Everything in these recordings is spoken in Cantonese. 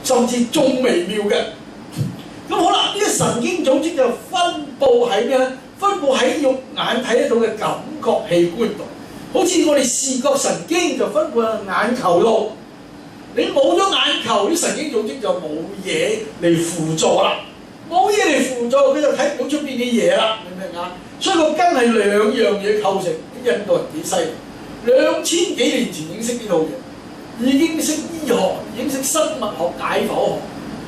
甚至仲微妙嘅。咁好啦，呢個神經組織就分佈喺咩咧？分佈喺肉眼睇得到嘅感覺器官度。好似我哋視覺神經就分佈喺眼球度。你冇咗眼球，啲神經組織就冇嘢嚟輔助啦。冇嘢嚟輔助，佢就睇唔到出邊嘅嘢啦，明唔明啊？所以個根係兩樣嘢構成。啲印度人幾犀利，2000幾年前已經識呢套嘢，已經識醫學，已經識生物學、解剖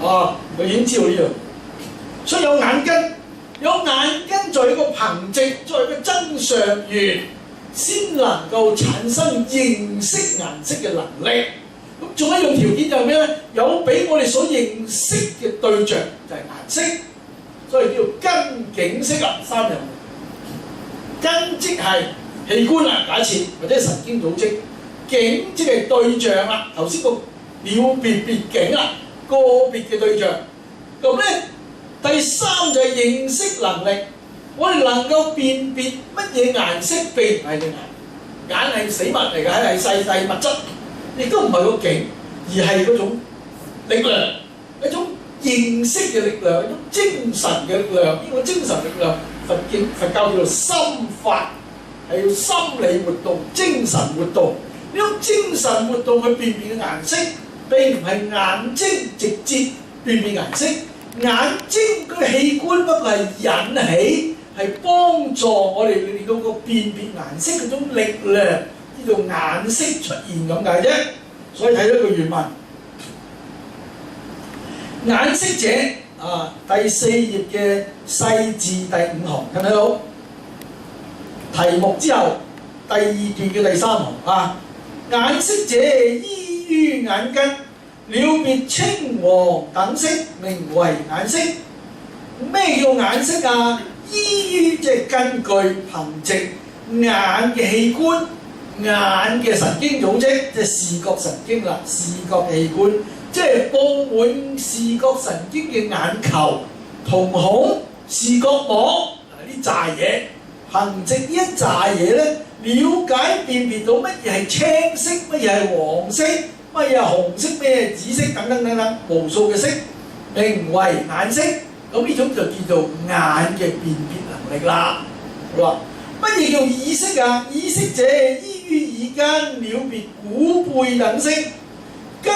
學，佢已經知道呢樣嘢。所以有眼根，有眼根作為一個憑藉，作為一個真相源，先能夠產生認識顏色嘅能力。咁仲有一種條件就係咩咧？有俾我哋所認識嘅對象就係顏色，所以叫根景色啊，三樣。根即係器官啦，假設或者係神經組織；景即係對象啦，頭先個了別別景啦，個別嘅對象。咁咧，第三就係認識能力，我哋能夠辨別乜嘢顏色並唔係隻眼，眼係死物嚟嘅，係細細物質。亦都唔係個景，而係嗰種力量，一種認識嘅力量，一種精神嘅力量。呢個精神力量，佛教叫做心法，係要心理活動、精神活動。呢種精神活動去辨別嘅顏色，並唔係眼睛直接辨別顏色。眼睛個器官不過係引起，係幫助我哋令到個辨別顏色嗰種力量。呢度顏色出現咁解啫，所以睇到個原文。顏色者第4頁嘅細字第5行，睇唔睇到？題目之後第2段嘅第3行顏色者依於眼根，了別青黃等色，名為眼色。咩叫眼色啊？依於即係根據憑藉眼嘅器官。眼嘅神經組織即係視覺神經啦，視覺器官即係佈滿視覺神經嘅眼球、瞳孔、視覺膜呢扎嘢，憑藉呢一扎嘢咧，了解辨別到乜嘢係青色，乜嘢係黃色，乜嘢係紅色，咩紫色等等等等，無數嘅色，名為眼色。咁呢種就叫做眼嘅辨別能力啦。好啦，乜嘢叫意識啊？意識者於耳根了別鼓背等色，跟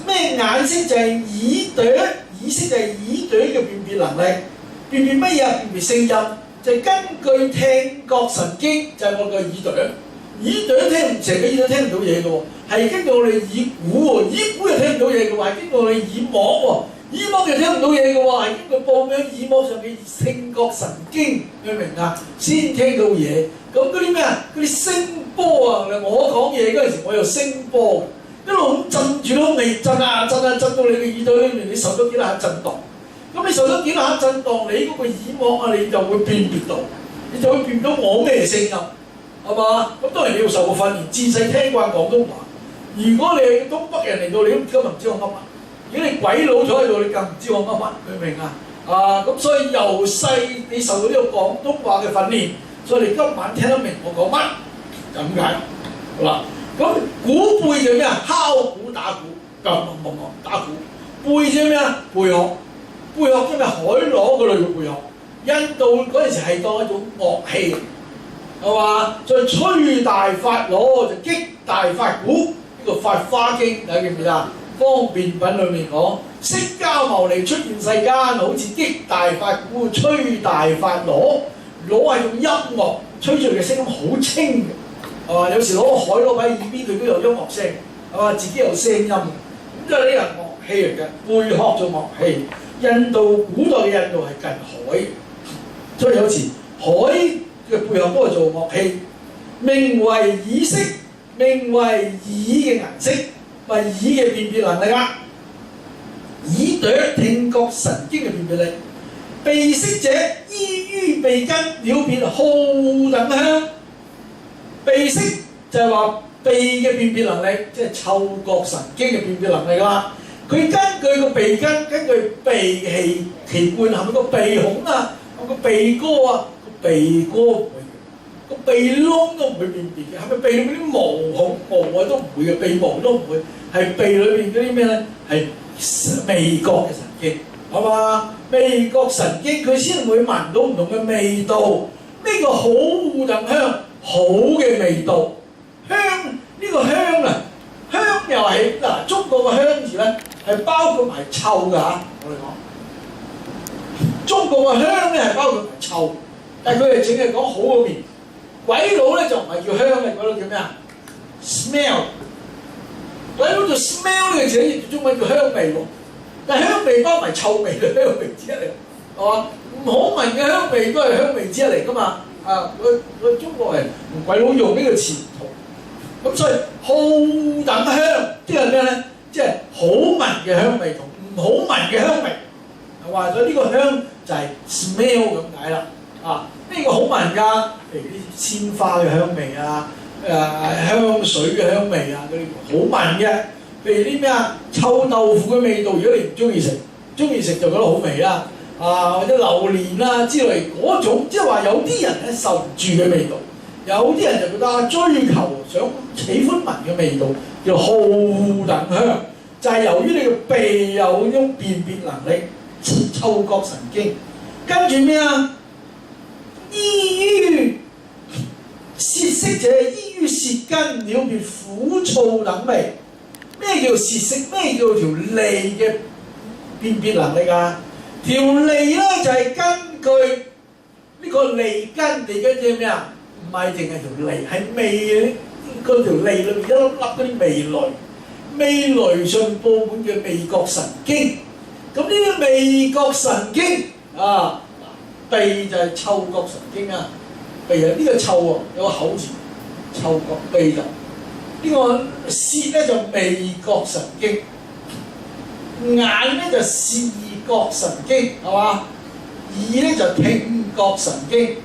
咩眼色就係耳朵，耳色就係耳朵嘅辨別能力。辨別乜嘢啊？辨別聲音就係根據聽覺神經，就係我個耳朵。耳朵聽唔成個耳朵聽唔到嘢嘅喎，係根據我哋耳鼓喎，耳鼓又聽唔到嘢嘅喎，係經過我哋耳膜喎，耳膜又聽唔到嘢嘅喎，係經過報響耳膜上嘅聽覺神經，明唔明啊？先聽到嘢。咁嗰啲咩啊？嗰啲聲波啊！我講嘢嗰陣時，我有聲波，一路咁震住空氣，震啊震啊震到你嘅耳朵裏面，你受咗幾多下震盪？咁你受咗幾多下震盪，你嗰個耳膜啊，你就會辨別到，你就會辨到我咩聲音，係嘛？咁當然你要受過訓練，自細聽慣廣東話。如果你係東北人嚟到，你都今日唔知我乜乜；如果你鬼佬坐喺度，你更唔知我乜乜，明唔明啊？咁所以由細你受到呢個廣東話嘅訓練。所以你今晚聽得明我講乜，就咁解。好啦，咁鼓背就咩啊？敲鼓打鼓，打鼓。背即係咩啊？貝殼，貝殼即係海螺嗰類嘅貝殼。印度嗰陣時係當一種樂器，係嘛？再吹大發螺就擊大發鼓，呢、這個《法華經》大家記唔記得啊？方便品裏面講，釋迦牟尼出現世間，好似擊大發鼓、吹大發螺。攞係用音樂吹出嚟嘅聲音好清嘅，有時攞個海螺喺耳邊，佢都有音樂聲，自己有聲音，咁即係呢個樂器嚟嘅，貝殼做樂器。印度古代嘅印度係近海，所以有時海嘅貝殼都係做樂器，名為耳色，名為耳嘅顏色，咪耳嘅辨別能力啦。耳朵聽覺神經嘅辨別力。鼻色者依於鼻根了別號等香，鼻色就係話鼻嘅辨別能力，即係嗅覺神經嘅辨別能力啦。佢根據個鼻根，根據鼻器官，係咪個鼻孔啊？個鼻哥啊？個鼻哥唔會，個鼻窿都唔會辨別嘅。係咪鼻裏邊啲毛孔毛啊都唔會嘅，鼻毛都唔會，係鼻裏邊嗰啲咩咧？係味覺嘅神經，係嘛？味覺神經佢先會聞到唔同嘅味道。咩叫好烏等香？好嘅味道，香呢個香啊，香又係嗱，中國個香字咧係包括埋臭㗎嚇。我哋講中國個香咧係包括埋臭，但係佢哋淨係講好嗰邊。鬼佬咧就唔係叫香嘅，鬼佬叫咩啊 ？smell。鬼佬就 smell 呢個字咧，中文叫香味喎。但係香味包埋臭味嘅香味之一嚟，係嘛？唔好聞嘅香味都係香味之一嚟㗎嘛。我中國人同鬼佬用呢個詞唔同，咁所以好等香即係咩咧？即係好聞嘅香味同唔好聞嘅香味，係話咗呢個香就係 smell 咁解啦。呢個好聞㗎，譬如啲鮮花嘅香味啊，香水嘅香味啊，嗰啲好聞嘅。譬如啲咩啊，臭豆腐嘅味道，如果你唔中意食，就覺得好味啦。或者榴蓮啦之類嗰種，即係話有啲人咧受唔住嘅味道，有啲人就覺得追求想喜歡聞嘅味道叫好等香，就係由於你個鼻有呢種辨別能力，嗅覺神經。跟住咩啊？依於舌識者，依於舌根了別苦燥等味。咩叫舌識？咩叫條脷嘅辨別能力啊？條脷咧就係根據呢個脷根，脷根即係咩啊？唔係淨係條脷，係味嗰條脷裏面一粒粒嗰啲味蕾，味蕾上佈滿嘅味覺神經。咁呢啲味覺神經鼻就係嗅覺神經啊，鼻啊呢個臭喎，有個口字，嗅覺鼻就呢個舌咧就味覺神經，眼咧就視覺神經係嘛？耳咧就聽覺神經，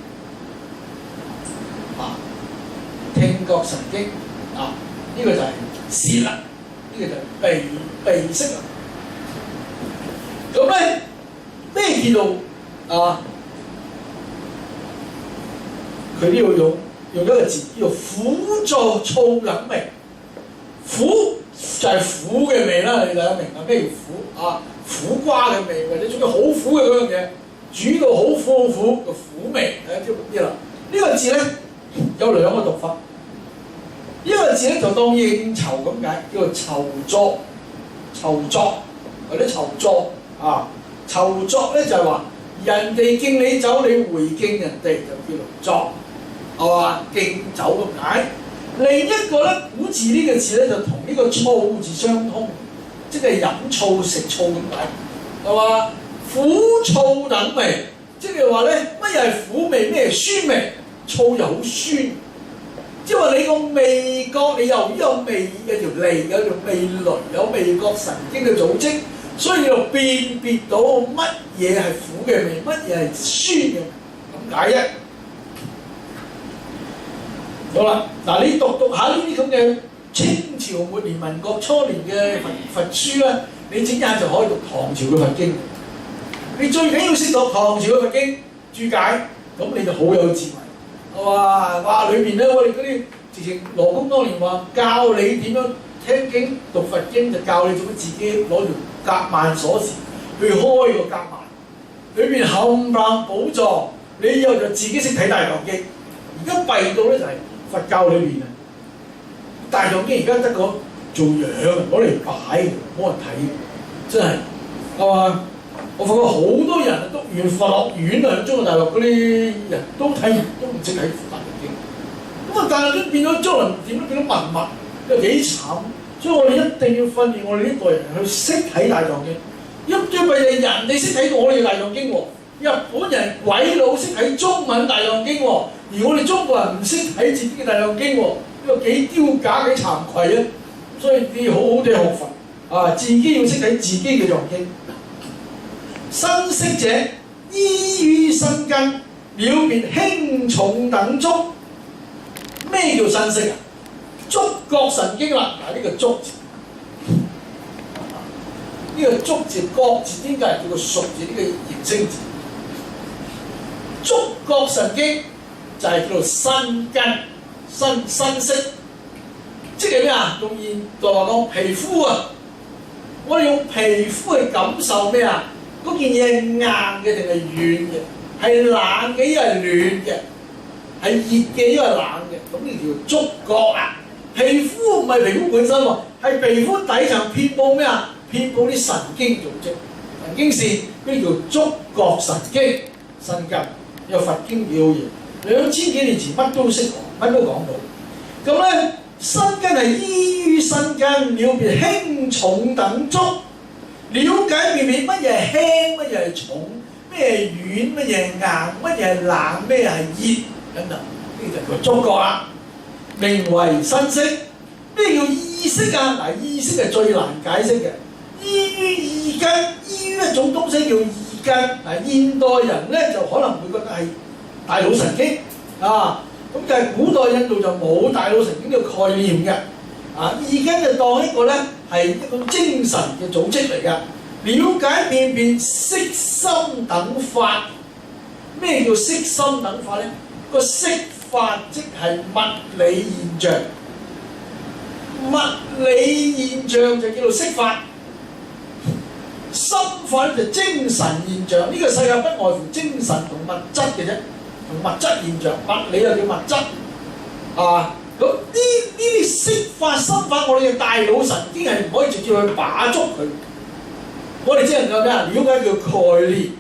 聽覺神經呢個就係舌啦，呢個就係鼻識啦。咁咧咩叫做佢呢度用一個字叫做苦燥等味，苦就係苦嘅味啦，你大家明白咩叫苦苦瓜嘅味，或者總之好苦嘅嗰樣嘢，煮到好苦嘅苦味，大家知唔知啦？呢個字咧有兩個讀法，呢個字咧就當應酬咁解，叫做酬作或者酬作酬作咧就係話人哋敬你酒，你回敬人哋就叫做作。係嘛？敬酒咁解。另一個咧，古字呢個字咧就同呢個醋字相通，即係飲醋食醋咁解。係嘛？苦醋等味，即係話咧乜嘢係苦味，咩係酸味？醋又好酸，即係話你個味覺，你由於有味嘅條脷，有條味蕾，有味覺神經嘅組織，所以你就辨別到乜嘢係苦嘅味，乜嘢係酸嘅味，咁解啫。好啦，嗱你讀下呢啲咁嘅清朝末年、民國初年嘅佛書咧，你整下就可以讀唐朝嘅佛經。你最緊要識讀唐朝嘅佛經注解，咁你就好有智慧。係嘛？哇！裏邊咧，我哋嗰啲直情羅公當年話教你點樣聽經讀佛經，就教你做乜自己攞條夾萬鎖匙去開個夾萬，裏邊冚唪唥寶藏，你以後就自己識睇大藏經。而家弊到咧就係、佛教裏邊大藏經而家得個做樣，攞嚟擺，冇人睇，真係係嘛？我發覺好多人讀完佛學院中國大陸嗰啲人都睇都唔識睇大藏經，咁但係都變咗將來點都變咗文物，又幾慘。所以我哋一定要訓練我哋呢代人去識睇大藏經。最弊係人哋識睇我哋嘅大藏經喎，日本人鬼佬識睇中文大藏經喎。而我哋中國人唔識睇自己嘅大藏經喎，呢個幾丟架幾慚愧啊！所以你要好好地學佛自己要識睇自己嘅藏經。身識者，依於身根了別輕重等觸。咩叫身識啊？觸覺神經啦，呢個觸字，呢個觸字覺字點解叫個熟字？呢個形聲字，觸覺神經。就係叫做身根、身識，即係咩啊？用現代話講皮膚我哋用皮膚去感受咩啊？嗰件嘢係硬嘅定係軟嘅？係冷嘅，抑係暖嘅？係熱嘅，抑係冷嘅？咁呢條觸覺啊！皮膚唔係皮膚本身喎，係皮膚底層遍佈咩啊？遍佈啲神經組織、神經線，嗰啲叫觸覺神經。新根有佛經幾好嘢，2000幾年前乜都識講，乜都講到。咁咧，新根係依於身根，了別輕重等觸，了解辨別乜嘢係輕，乜嘢係重，咩係軟，乜嘢係硬，乜嘢係冷，咩係熱等等，呢就叫觸覺啦。名為身識。咩叫意識啊？嗱，意識係最難解釋嘅。依於意根，依於一種東西叫意根。嗱，現代人咧就可能會覺得係大腦神經啊，咁但係古代印度就冇大腦神經呢個概念嘅。啊，意根就當一個咧係一個精神嘅組織嚟㗎。了解辨別色心等法。咩叫色心等法咧？個色法即係物理現象，物理現象就叫做色法。心法就精神現象，呢個世界不外乎精神同物質嘅啫，同物質現象，物理又叫物質，啊，咁呢啲色法、心法，我哋嘅大腦神經係唔可以直接去把捉佢，我哋只能夠咩啊？了解叫概念。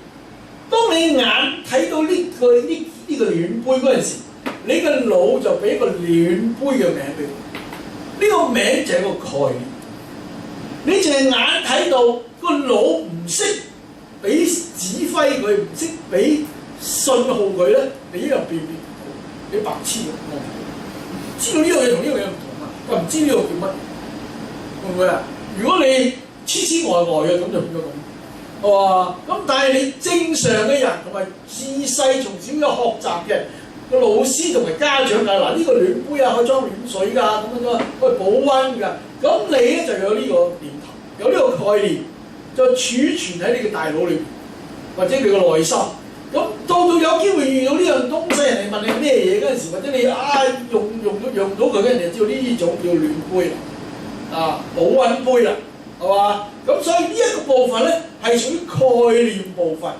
當你眼睇到呢個暖杯嗰陣時，你個腦就俾一個暖杯嘅名俾佢，呢個名就係一個概念。你淨係眼睇到。個腦唔識俾指揮佢，唔識俾信號佢咧，你一樣辨別唔到，你白痴嘅。知道呢樣嘢同呢樣嘢唔同啊，又唔知呢個叫乜，會唔會啊？如果你痴痴呆呆嘅，咁就變咗咁。係嘛？咁但係你正常嘅人同埋自細從小有學習嘅個老師同埋家長啊，嗱呢個暖杯啊可以裝暖水㗎，咁樣可以保溫㗎。咁你咧就有呢個念頭，有呢個概念。就儲存喺你嘅大腦裏邊，或者你嘅內心。咁到有機會遇到呢樣東西，人哋問你咩嘢嗰陣時，或者你用到佢，人哋就知道呢種叫暖杯啦，啊保溫杯啦，係嘛？咁所以呢一個部分咧係屬於概念部分。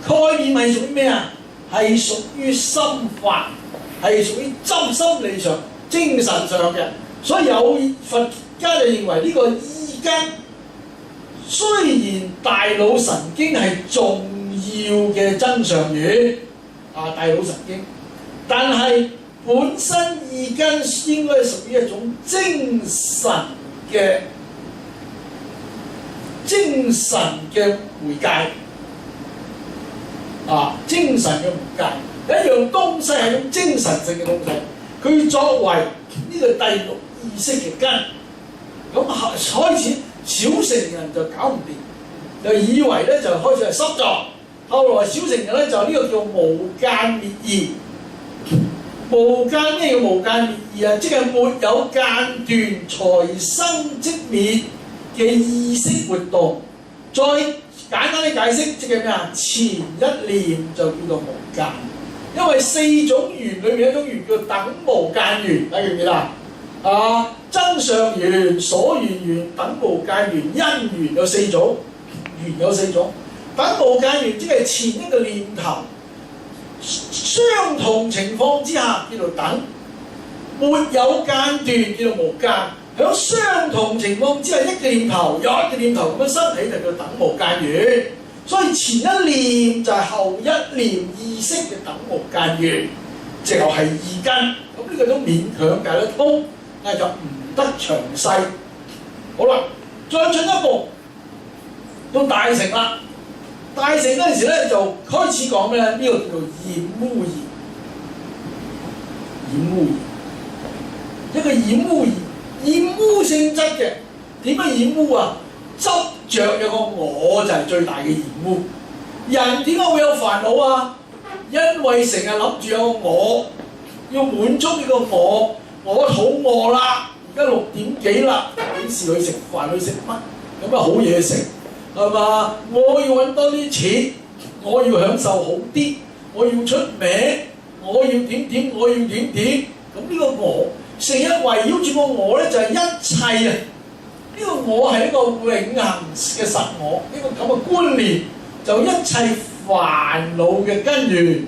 概念係屬於咩啊？係屬於心法，係屬於心理上、精神上嘅。所以有佛家就認為呢個意根。雖然大腦神經係重要嘅真相源，啊大腦神經，但係本身意根應該係屬於一種精神嘅媒介，啊精神嘅媒介，一樣東西係一種精神性嘅東西，佢作為呢個第六意識嘅根，咁開始。小乘人就搞唔掂，就以為咧就開始係濕作，後來小乘人咧就呢個叫無間滅義。無間咩叫無間滅義啊？即係沒有間斷才生即滅嘅意識活動。再簡單啲解釋，即係咩啊？前一念就叫做無間，因為四種緣裏面一種緣叫等無間緣，大家記唔記得啊？真相緣、所緣緣、等無間緣、因緣有四種，緣有四種。等無間緣即係前一個念頭，相同情況之下叫做等，沒有間斷叫做無間。喺相同情況之下，一個念頭有一個念頭咁樣生起就叫等無間緣。所以前一念就係後一念意識嘅等無間緣，就係意根。咁呢個都勉強解得通，但係就唔得詳細。好啦，再進一步到大乘啦。大乘嗰陣時咧就開始講咩咧？呢個叫做染污業。染污業，一個染污業，染污性質嘅。點樣染污啊？執着有個我就係最大嘅染污。人點解會有煩惱啊？因為成日諗住有個我，要滿足呢個我肚餓啦。而家6點幾啦，幾時去食飯去食乜？有乜好嘢食？係嘛？我要揾多啲錢，我要享受好啲，我要出名，我要點點，我要點點。咁呢個我成日圍繞住個我咧，就係一切啊！呢個我係一個永恆嘅實我，呢個咁嘅觀念就一切煩惱嘅根源，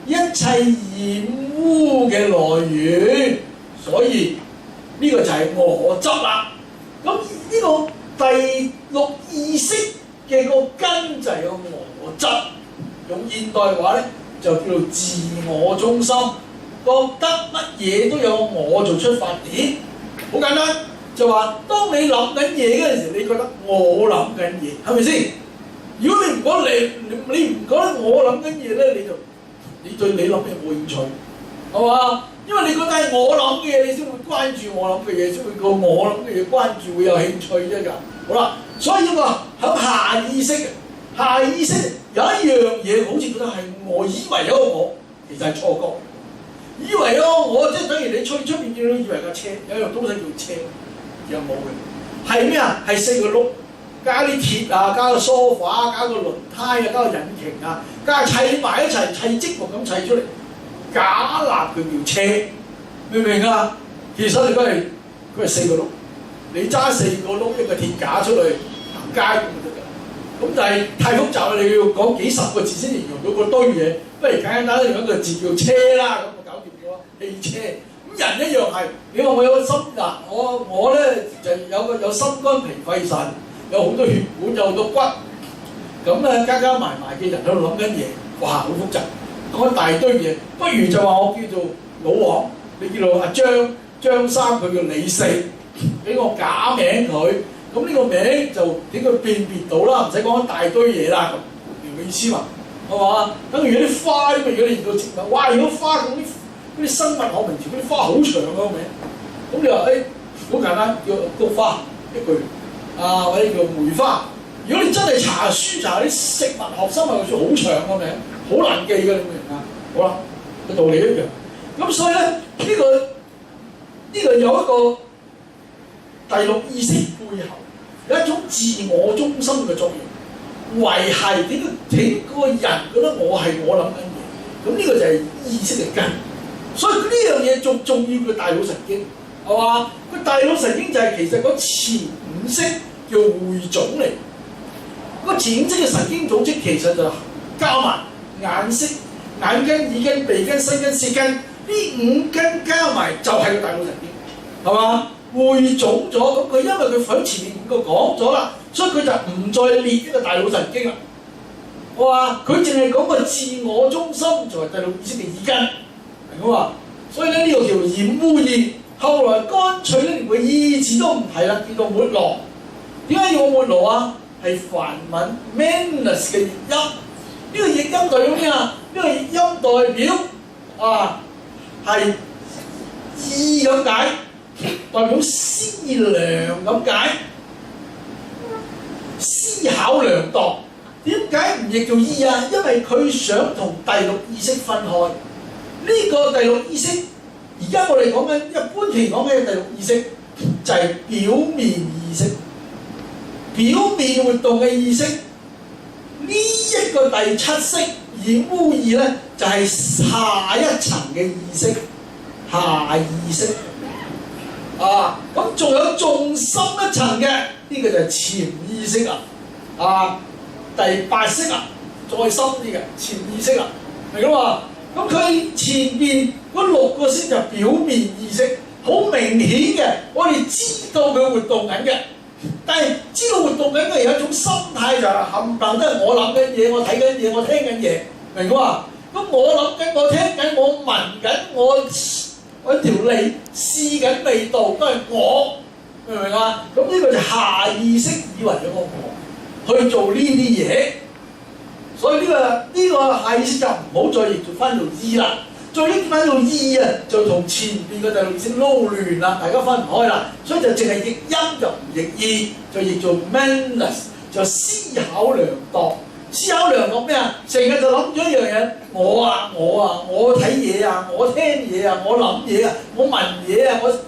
一切染污嘅來源，所以呢個就係我執啦。咁呢個第六意識嘅個根就係個我執，用現代話咧就叫做自我中心，覺得乜嘢都有我做出發點，好簡單。就話，當你諗緊嘢嗰陣時，你覺得我諗緊嘢，係咪先？如果你唔講你唔覺得我諗緊嘢咧，你對你諗嘢冇興趣，係嘛？因為你覺得係我諗嘅嘢，你先會關注我諗嘅嘢，先會個我諗嘅嘢關注會有興趣啫㗎。好啦，所以呢個喺下意識，下意識有一樣嘢好似覺得係我以為有個我，其實係錯覺。以為咯，我即係等於你出面見到以為架車，有一樣東西叫車。有冇嘅？係咩啊？係4個轆，加啲鐵啊，加個梳化，加個輪胎啊，加個引擎啊，加砌埋一齊，砌積木咁砌出嚟，假立佢叫車，明唔明啊？其實佢係4個轆，你揸4個轆一個鐵架出去行街咁就得㗎。咁但係太複雜啦，你要講幾十個字先形容到嗰堆嘢，不如簡單用一個字叫車啦，咁就搞掂咗汽車。人一樣係，你話我有個心嗱，我咧就有心肝脾肺腎，有好多血管，有好多骨，咁咧加埋嘅人喺度諗緊嘢，哇好複雜，講一大堆嘢，不如就話我叫做老王，你叫做阿張三，佢叫李四，俾個假名佢，咁呢個名就點佢辨別到啦，唔使講一大堆嘢啦，咁明唔明意思嘛？係嘛？等於啲花咁，如果你研究植物，哇！如果花咁啲生物學名詞，嗰啲花好長個名，咁你話好簡單，叫菊花一句，或者叫梅花。如果你真係查書查啲食物學、生物學書，好長個名，好難記㗎，你明唔明啊？好啦，個道理一樣。咁所以咧，呢個有一個第六意識背後有一種自我中心嘅作用，維係點個人覺得我係我諗緊嘢，咁呢個就係意識嘅根。所以呢樣嘢仲重要過大腦神經，係嘛？個大腦神經就係其實個前五識叫匯總嚟，個前五識嘅神經組織其實就加埋眼識、眼根、耳根、鼻根、身根、舌根呢5根加埋就係個大腦神經，係嘛？匯總咗，咁佢因為佢喺前面5個講咗啦，所以佢就唔再列呢個大腦神經啦。我話佢淨係講個自我中心就係第六意識嘅耳根。咁啊，所以咧呢個叫染污意，後來乾脆咧連個意字都唔提啦，叫做末羅。點解要末羅啊？係梵文 manus 嘅譯音。呢個譯音代表咩啊？呢個譯音代表係意咁解，代表思量咁解，思考量度。點解唔譯做意啊？因為佢想同第六意識分開。呢個第六意識，而家我哋講緊一般期講嘅第六意識，就係表面意識、表面活動嘅意識。呢一個第七識染污意咧，就係下一層嘅意識，下意識。咁仲有仲深一層嘅，呢個就係潛意識啊！第8識啊，再深啲嘅潛意識啊，明㗎嘛？咁佢前邊嗰6個識就表面意識，好明顯嘅，我哋知道佢活動緊嘅。但係知道活動緊嘅有一種心態就係冚唪唥都係我諗緊嘢，我睇緊嘢，我聽緊嘢，明㗎嘛？咁我諗緊，我聽緊，我聞緊，我條脷試緊味道都係我，明唔明啊？咁呢個就下意識以為有個我去做呢啲嘢。所以呢個下意識就唔好再譯做翻做意啦，再譯翻做意啊，就同前邊嘅第六意識撈亂啦，大家分唔開啦。所以就淨係譯音就唔譯意，就譯做 manus， 就思考量度。思考量度咩啊？成日就諗咗一樣嘢，我睇嘢啊，我聽嘢啊，我諗嘢啊，我聞嘢啊，我嘗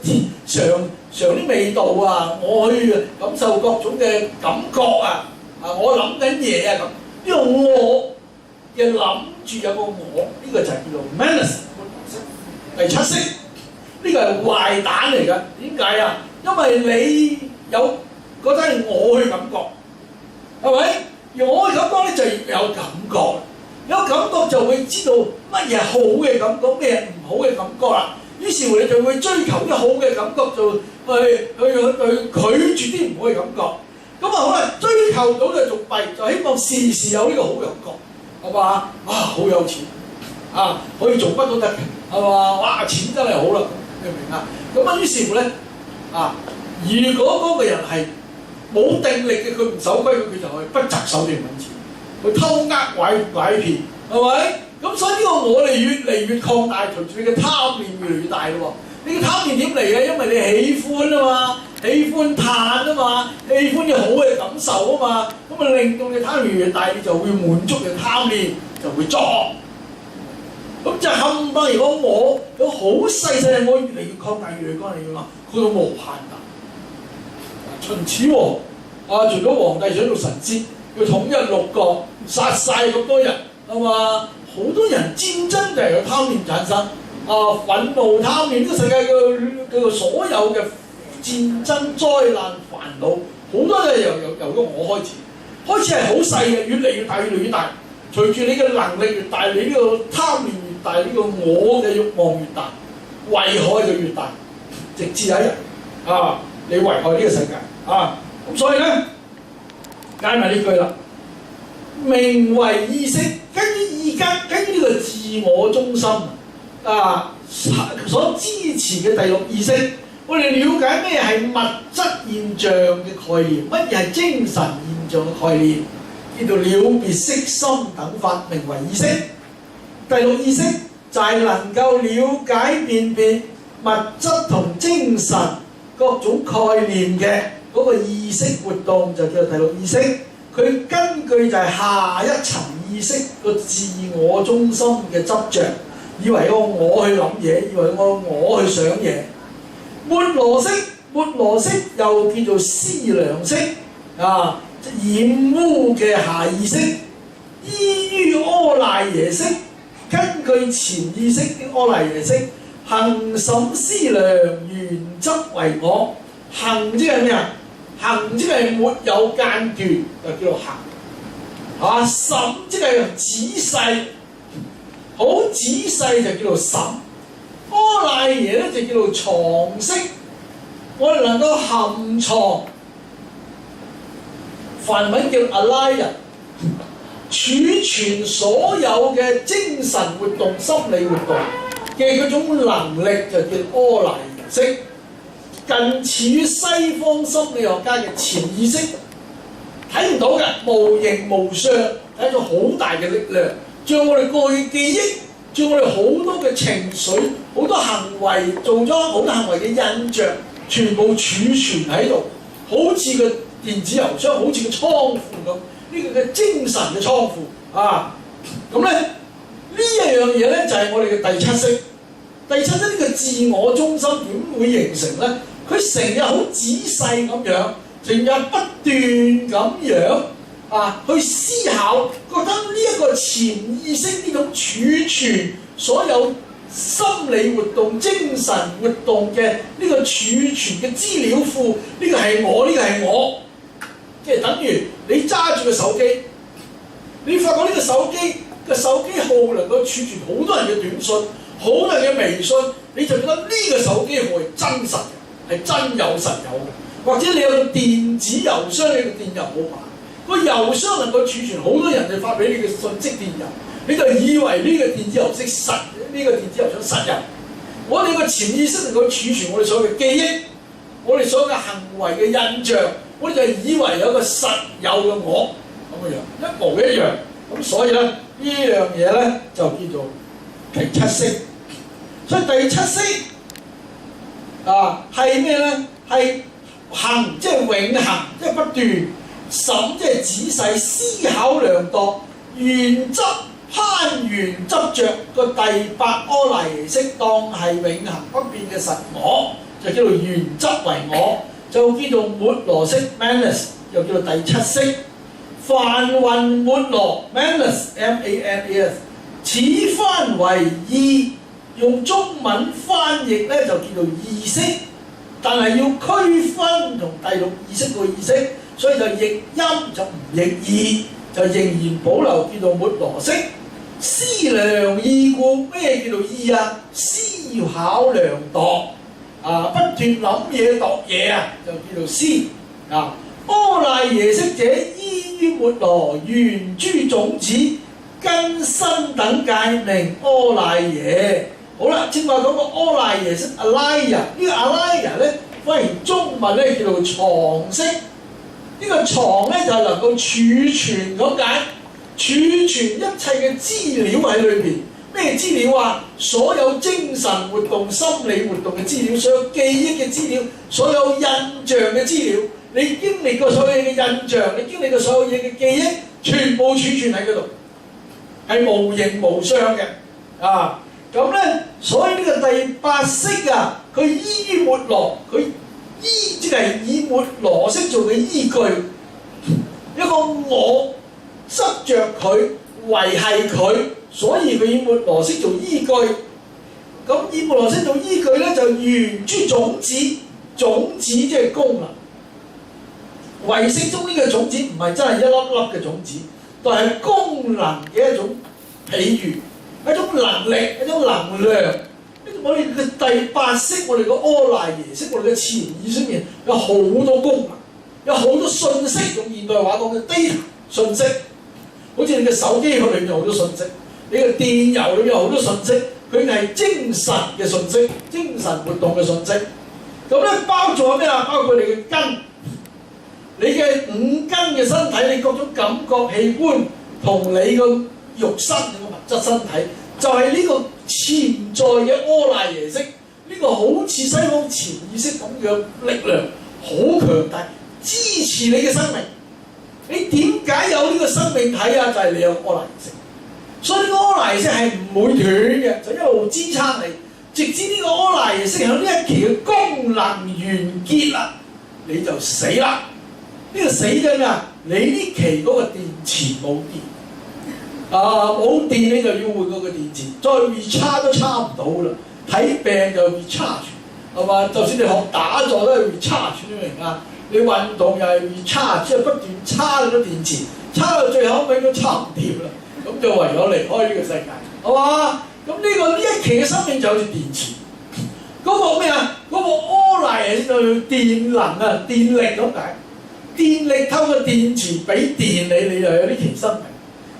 啲味道啊，我去感受各種嘅感覺啊，我諗緊嘢啊咁。呢個我嘅諗住有個我，呢個就係叫做 manus 第七識。呢個係壞蛋嚟㗎。點解啊？因為你有覺得係我去感覺，係咪？而我去感覺咧就要有感覺，有感覺就會知道乜嘢係好嘅感覺，咩係唔好嘅感覺啦。於是乎你就會追求啲好嘅感覺，就去拒絕啲唔好嘅感覺。咁啊好啦，追求到就仲弊，就希望時時有呢個好感覺，係嘛？啊好有錢啊，可以做乜都得嘅，係嘛？哇錢真係好啦，你明唔明啊？咁啊於是乎咧啊，如果嗰個人係冇定力嘅，佢唔守規矩，佢就去不擇手段揾錢，去偷呃拐騙，係咪？咁所以呢個我哋越嚟越擴大，隨住你嘅貪念越嚟越大咯喎。你嘅貪念點嚟嘅？因為你喜歡啊嘛，喜歡嘆啊嘛，喜歡啲好嘅感受啊嘛，咁啊令到你貪念越大，你就會滿足你嘅貪念，就會作。咁就冚唪唥，如果我有好細嘅我越嚟越擴大，越嚟越擴大，越嚟去到無限大。秦始皇啊，除咗皇帝想做神仙，要統一6國，殺晒咁多人，係嘛？好多人戰爭就係由貪念產生，憤怒貪念，呢個世界嘅所有嘅戰爭災難煩惱，好多都係由咗我開始係好細嘅，越嚟越大，越嚟越大。隨住你嘅能力越大，你呢個貪念越大，呢個我嘅慾望越大，危害就越大，直至有一日你危害呢個世界咁所以咧解埋呢句啦，名為意識。跟於呢個自我中心所支持嘅第6意識，我哋了解咩係物質現象嘅概念，乜嘢係精神現象嘅概念，叫做了別識心等法，名為意識。第6意識就係能夠了解辨別物質同精神各種概念嘅嗰個意識活動，就叫做第6意識。佢根據就係下一層意識個自我中心嘅執着，以為我去諗嘢，以為我去想嘢。末羅識又叫做思量識染污嘅下意識，依於阿賴耶識，根據潛意識的阿賴耶識，行審思量，原執為我。行即係咩啊？行即係沒有間斷，就叫做行。審即係仔細，好仔細就叫做審。阿賴耶咧就叫做藏識，我哋能夠含藏，梵文叫 alaya， 儲存所有嘅精神活動、心理活動嘅嗰種能力就叫阿賴耶識。近似於西方心理學家嘅潛意識，睇唔到嘅，無形無相，睇咗好大嘅力量，將我哋過去記憶，將我哋好多嘅情緒、好多行為，做咗好多行為嘅印象，全部儲存喺度，好似個電子郵箱，好似個倉庫咁，呢個嘅精神嘅倉庫咁咧，呢一樣嘢咧就係我哋嘅第7識。第7識呢個自我中心點會形成咧？佢成日好仔細咁樣，成日不斷咁樣去思考，覺得呢一個潛意識呢種儲存所有心理活動、精神活動嘅呢個儲存嘅資料庫，呢個係我，呢個係我，即係等於你揸住個手機，你發覺呢個手機號能夠儲存好多人嘅短信、好多人嘅微信，你就覺得呢個手機號係真實嘅。係真有實有嘅，或者你有個電子郵箱，你個電郵號碼，個郵箱能夠儲存好多人哋發俾你嘅信息電郵，你就以為呢個電子郵箱實有。我哋個潛意識能夠儲存我哋所有嘅記憶，我哋所有嘅行為嘅印象，我哋就以為有個實有嘅我咁嘅樣，一模一樣。咁所以咧，呢樣嘢咧就叫做第7識。所以第7識係咩咧？係行即係永恆，即係不斷；審即係仔細思考量度；原執攀緣執着個第8阿賴耶識當係永恆不變嘅實我，就叫做原執為我，就叫做末羅識 Manas， 又叫做第7識。梵雲末羅 Manas M-A-N-A-S， 此翻為意。用中文翻譯咧就叫做意識但係要區分同第六意識個意識，所以就譯音就唔譯義，就仍然保留叫做末羅式。思量意故，咩叫做意啊？思考量度啊，不斷諗嘢度嘢啊，就叫做思啊。阿賴耶識者，依於末羅緣諸種子根身等界，名阿賴耶。好啦，正話講個阿賴耶識阿賴耶，呢個阿賴耶咧，翻譯中文咧叫做藏識。呢個藏咧就係能夠儲存咁解。儲存一切嘅資料喺裏邊，咩資料啊？所有精神活動、心理活動嘅資料，所有記憶嘅資料，所有印象嘅資料，你經歷過所有嘢嘅印象，你經歷過所有嘢嘅記憶，全部儲存喺嗰度，係無形無相嘅啊！咁咧，所以呢個第八識啊，佢依於末羅，佢依即係以末羅識做嘅依據，一個我。執着佢，維係佢，所以佢以末羅識做依據。咁以末羅識做依據咧，就緣諸種子，種子即係功能。唯識中呢個種子唔係真係一粒粒嘅種子，但係功能嘅一種比喻，一種能力，一種能量。我哋嘅第八識，我哋個阿賴耶識，我哋嘅潛意識入面有好多功能，有好多信息。用現代話講嘅 data 信息。好似你嘅手機佢裏面有好多信息，你嘅電郵裏面有好多信息，佢係精神嘅信息、精神活動嘅信息。咁咧包括咩啊？包括你嘅根，你嘅五根嘅身體，你各種感覺器官同你個肉身、你個物質身體，就係呢個潛在嘅阿賴耶識。呢個好似西方潛意識咁嘅力量，好強大，支持你嘅生命。你點解有呢個生命體啊？就係你有阿賴耶識，所以呢個阿賴耶識係唔會斷嘅，就一路支撐你，直至呢個阿賴耶識喺呢一期嘅功能完結啦，你就死啦。呢個死緊啊！你呢期嗰個電池冇電，冇電你就要換嗰個電池，再 recharge 都差唔到啦。睇病就 recharge， 係嘛？就算你學打坐都係 recharge，你明啊？你運動又係 recharge， 即係不斷叉嗰啲電池，叉到最後尾都叉唔掂啦，咁就唯有離開呢個世界，係嘛？咁呢一期嘅生命就好似電池，嗰個咩啊？嗰個阿賴耶識就叫電能啊，電力咁解，電力透過電池俾電你，你就有呢期生命。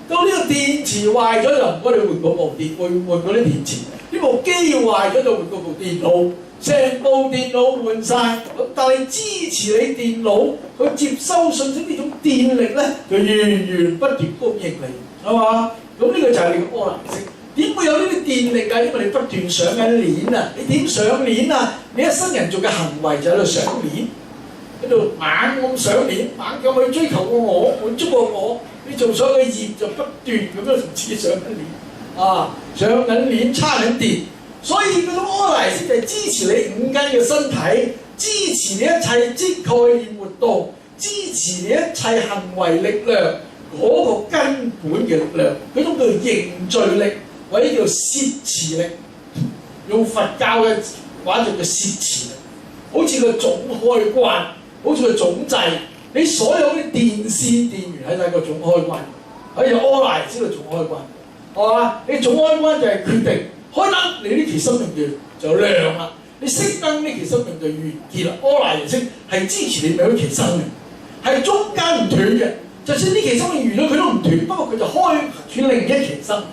到呢個電池壞咗就唔該你換嗰部電，換嗰啲電池。呢部機壞咗就換嗰部電腦。成部電腦換晒，咁但係支持你電腦去接收信息呢種電力咧，就源源不斷供應你，係嘛？咁呢個就係你嘅阿賴耶識。點會有呢啲電力啊？因為你不斷上緊鏈啊！你點上鏈啊？你一生人做嘅行為就喺度上鏈，喺度猛咁上鏈，猛咁去追求個我，滿足個我。你做所有嘅業就不斷咁樣同自己上緊鏈，上緊鏈，叉緊電。所以嗰種阿賴耶識就係支持你五根嘅身體，支持你一切即概念活動，支持你一切行為力量嗰個根本嘅力量，嗰種叫凝聚力或者叫攝持力，用佛教嘅話就叫攝持力，好似個總開關，好似個總掣，你所有啲電線電源喺晒個總開關，喺有阿賴耶識嘅總開關，係嘛？你總開關就係決定。開燈，你呢期生命就亮啦；你熄燈，呢期生命就完結啦。阿賴耶識係支持你每一期生命，係中間唔斷嘅。就算呢期生命完咗，佢都唔斷，不過佢就開始另一期生命，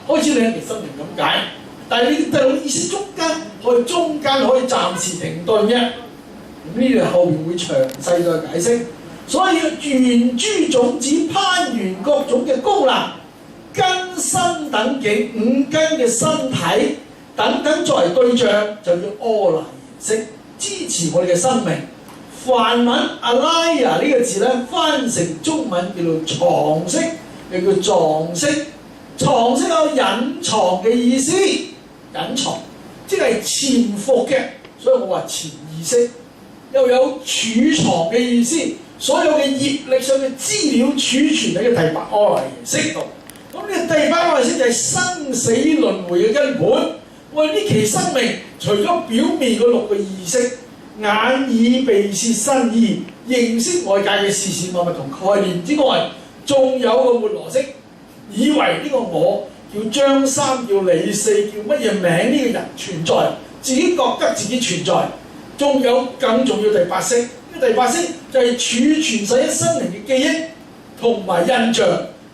開始另一期生命咁解。但係你第六意識中間可以暫時停頓嘅，咁呢度後面會詳細再解釋。所以緣諸種子攀緣各種嘅功能。根身等境，五根嘅身體等等作為對象，就叫阿賴耶識，支持我哋嘅生命。梵文阿賴耶呢個字咧，翻成中文叫做藏識，又叫藏識。藏識有隱藏嘅意思，隱藏即係潛伏嘅，所以我話潛意識。又有儲藏嘅意思，所有嘅業力上嘅資料儲存喺個第八阿賴耶識度。咁呢個第八阿賴耶識就係生死輪迴嘅根本。我哋呢期生命除咗表面嗰六個意識，眼耳鼻舌身意，認識外界嘅事事物物同概念之外，仲有個活邏輯，以為呢個我叫張三叫李四叫乜嘢名呢個人存在，自己覺得自己存在。仲有更重要第八識，呢第八識就係儲存晒一生人嘅記憶同埋印象，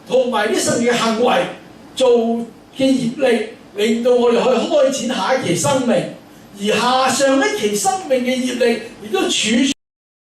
同埋呢生命嘅行為做嘅業力，令到我哋可以開展下一期生命，而下上一期生命嘅業力亦都儲